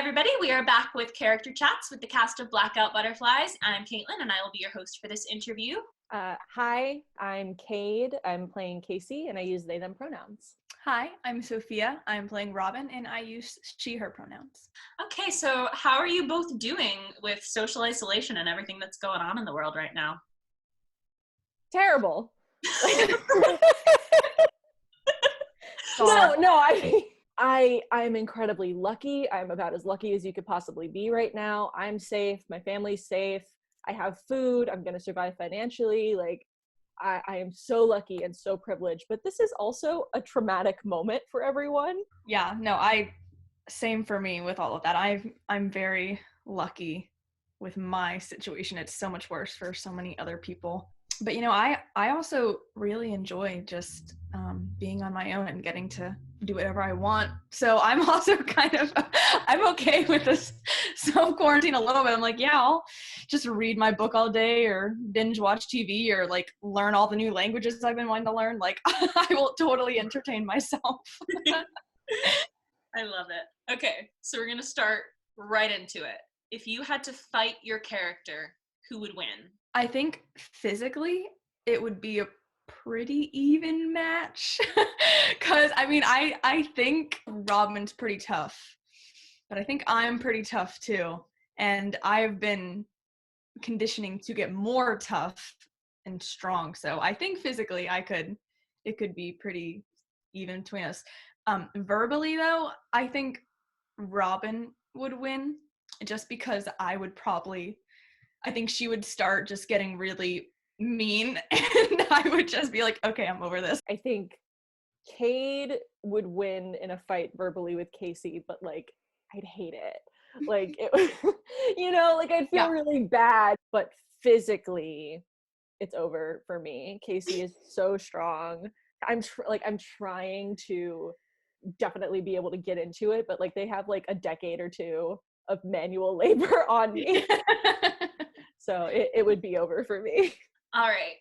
everybody. We are back with Character Chats with the cast of Blackout Butterflies. I'm Caitlin, and I will be your host for this interview. Hi, I'm Kade. I'm playing Casey, and I use they, them pronouns. Hi, I'm Sophia. I'm playing Robin, and I use she, her pronouns. Okay, so how are you both doing with social isolation and everything that's going on in the world right now? Terrible. I'm incredibly lucky. I'm about as lucky as you could possibly be right now. I'm safe. My family's safe. I have food. I'm going to survive financially. I am so lucky and so privileged, but this is also a traumatic moment for everyone. Yeah, no, same for me with all of that. I'm very lucky with my situation. It's so much worse for so many other people. But, I also really enjoy just being on my own and getting to do whatever I want. So I'm also I'm okay with this self-quarantine a little bit. I'm like, yeah, I'll just read my book all day or binge watch TV or learn all the new languages I've been wanting to learn. I will totally entertain myself. I love it. Okay, so we're going to start right into it. If you had to fight your character, who would win? I think physically it would be a pretty even match because I think Robin's pretty tough, but I think I'm pretty tough too, and I've been conditioning to get more tough and strong, so I think physically it could be pretty even between us. Verbally though, I think Robin would win just because I think she would start just getting really mean and I would just be like, okay, I'm over this. I think Kade would win in a fight verbally with Casey, but I'd hate it. I'd feel really bad, but physically it's over for me. Casey is so strong. I'm trying to definitely be able to get into it, but they have a decade or two of manual labor on me. So it would be over for me. All right.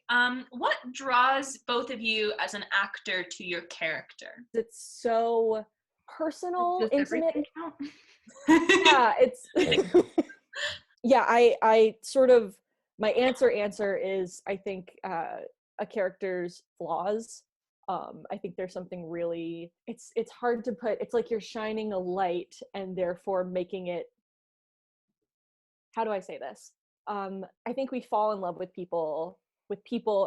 What draws both of you as an actor to your character? It's so personal, intimate. Yeah, I sort of, my answer is, I think a character's flaws. I think there's something really, it's hard to put, it's like you're shining a light and therefore making it, how do I say this? I think we fall in love with people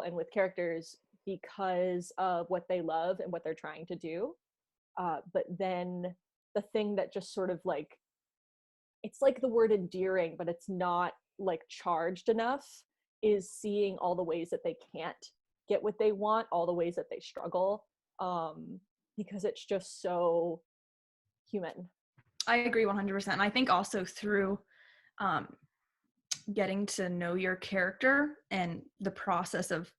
and with characters because of what they love and what they're trying to do. But then the thing that just sort of it's like the word endearing, but it's not charged enough, is seeing all the ways that they can't get what they want, all the ways that they struggle, because it's just so human. I agree 100%. And I think also through getting to know your character and the process of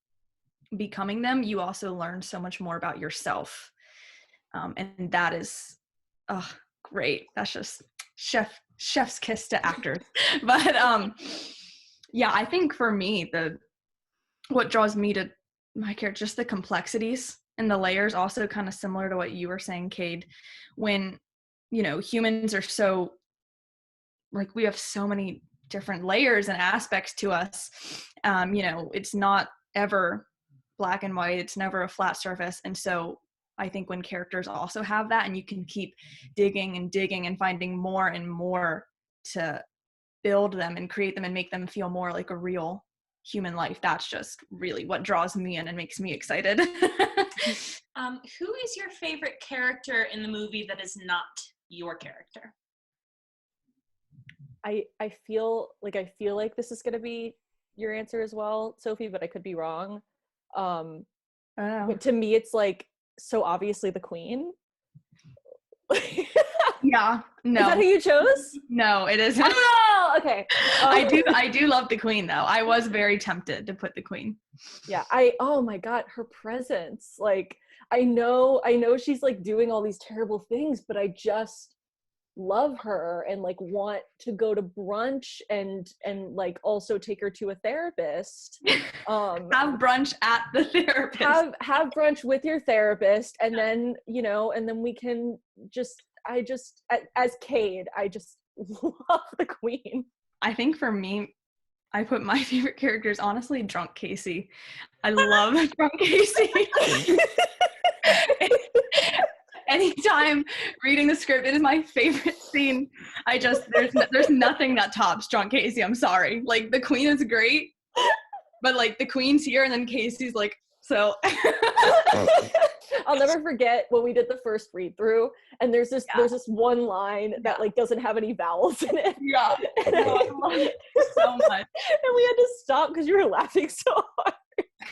becoming them, you also learn so much more about yourself. And that is great. That's just chef's kiss to actors. But yeah, I think for me, what draws me to my character, just the complexities and the layers, also kind of similar to what you were saying, Kade, when, humans are so, we have so many different layers and aspects to us. It's not ever black and white. It's never a flat surface. And so I think when characters also have that, and you can keep digging and finding more and more to build them and create them and make them feel more like a real human life, that's just really what draws me in and makes me excited. Who is your favorite character in the movie that is not your character? I feel like this is going to be your answer as well, Sophie, but I could be wrong. But to me, it's so obviously the queen. Yeah, no. Is that who you chose? No, it isn't. Oh, okay. I do love the queen though. I was very tempted to put the queen. Yeah, oh my God, her presence. I know she's doing all these terrible things, but I just love her and want to go to brunch and also take her to a therapist. Have brunch at the therapist. Have brunch with your therapist, and then we can as Kade, I just love the queen. I think for me, I put my favorite character is honestly Drunk Casey. I love Drunk Casey. Anytime reading the script, it is my favorite scene. There's nothing that tops Drunk Casey. I'm sorry. Like, the queen is great, but like the queen's here and then Casey's like, so. I'll never forget when we did the first read through, and there's this one line that like doesn't have any vowels in it. Yeah, no, I love it so much. And we had to stop because you were laughing so hard.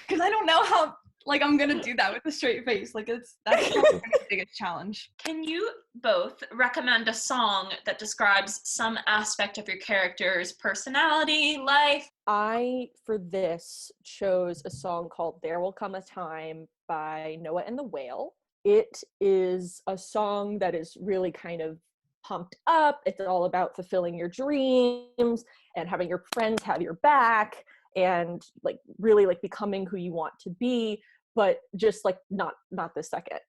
Because I don't know how like I'm gonna do that with a straight face. Like that's the biggest challenge. Can you both recommend a song that describes some aspect of your character's personality, life? I, for this, chose a song called There Will Come a Time by Noah and the Whale. It is a song that is really kind of pumped up. It's all about fulfilling your dreams and having your friends have your back and like really like becoming who you want to be, but just like not this second.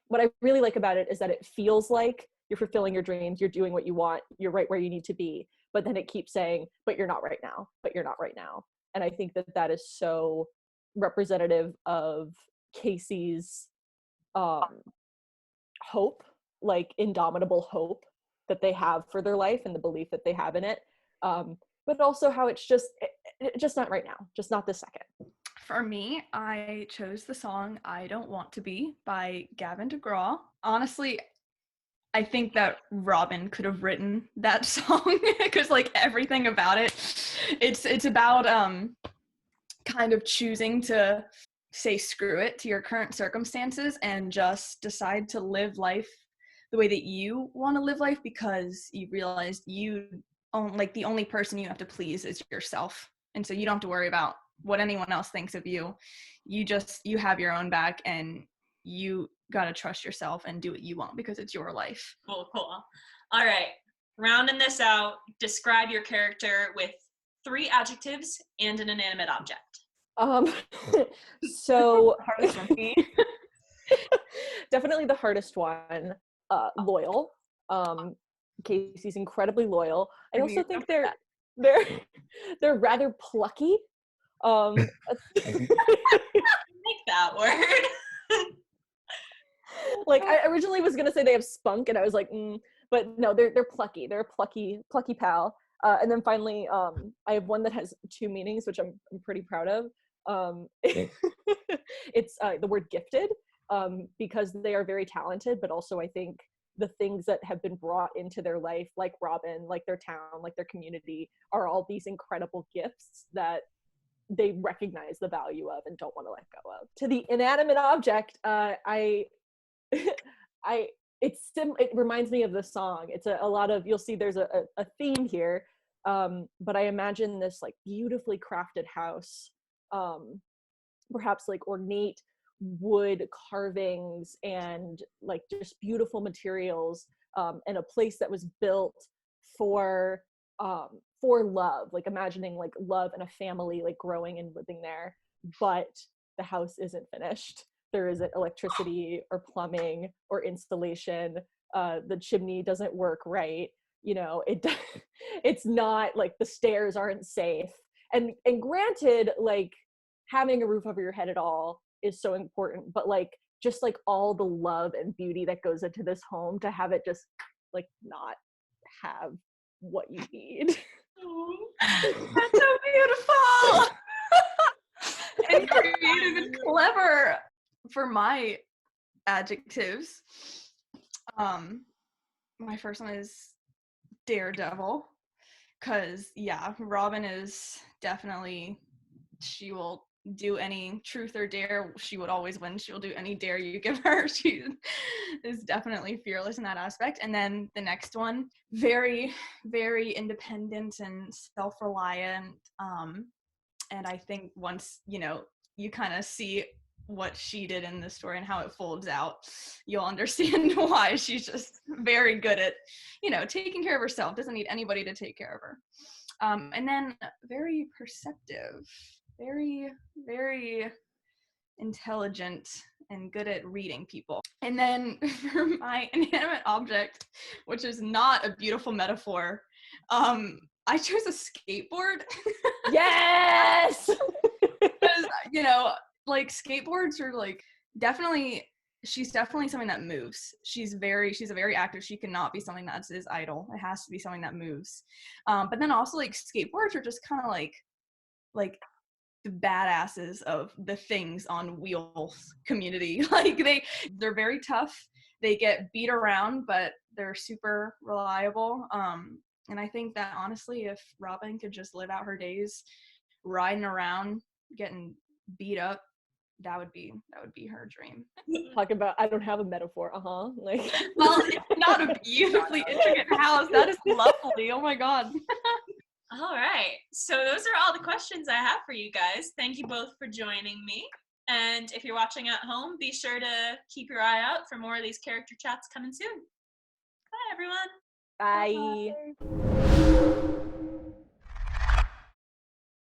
What I really like about it is that it feels like you're fulfilling your dreams, you're doing what you want, you're right where you need to be, but then it keeps saying, but you're not right now, but you're not right now. And I think that that is so representative of Casey's hope, like indomitable hope that they have for their life and the belief that they have in it. But also how it's just not right now, just not this second. For me, I chose the song I Don't Want to Be by Gavin DeGraw. Honestly, I think that Robin could have written that song because like everything about it, it's about kind of choosing to say screw it to your current circumstances and just decide to live life the way that you want to live life because you realized the only person you have to please is yourself. And so you don't have to worry about what anyone else thinks of you. You have your own back and you got to trust yourself and do what you want because it's your life. Cool. All right. Rounding this out, describe your character with 3 adjectives and an inanimate object. So Hardest for me. definitely the hardest one, loyal. Casey's incredibly loyal. I also think they're rather plucky. Make that word. Like I originally was gonna say they have spunk, and I was like, but no, they're plucky. They're a plucky pal. And then finally, I have one that has 2 meanings, which I'm pretty proud of. It's the word gifted, because they are very talented, but also I think the things that have been brought into their life, like Robin, like their town, like their community, are all these incredible gifts that they recognize the value of and don't want to let go of. To the inanimate object, it reminds me of the song. It's a lot of, you'll see there's a theme here, but I imagine this like beautifully crafted house, perhaps like ornate wood carvings and like just beautiful materials, and a place that was built for love, like imagining like love and a family like growing and living there, but the house isn't finished. There isn't electricity or plumbing or installation. The chimney doesn't work right. It's not like the stairs aren't safe. And granted, like having a roof over your head at all is so important, but like just like all the love and beauty that goes into this home, to have it just like not have what you need. That's so beautiful. And creative and clever. For my adjectives, my first one is daredevil, because Robin is definitely, she will do any truth or dare. She would always win. She will do any dare you give her. She is definitely fearless in that aspect. And then the next one, very, very independent and self-reliant. And I think once, you kind of see what she did in the story and how it folds out, you'll understand why she's just very good at, taking care of herself, doesn't need anybody to take care of her. And then very perceptive, very, very intelligent and good at reading people. And then for my inanimate object, which is not a beautiful metaphor, I chose a skateboard. Yes. Because, you know, like skateboards are like she's definitely something that moves. She's a very active. She cannot be something that is idle. It has to be something that moves. But then also like skateboards are just kind of like the badasses of the things on wheels community. Like they're very tough. They get beat around, but they're super reliable. And I think that honestly, if Robin could just live out her days riding around, getting beat up, that would be her dream. Talk about, I don't have a metaphor. Like, Well, it's not a beautifully intricate house. That is lovely. Oh my God. All right. So those are all the questions I have for you guys. Thank you both for joining me. And if you're watching at home, be sure to keep your eye out for more of these character chats coming soon. Bye, everyone. bye.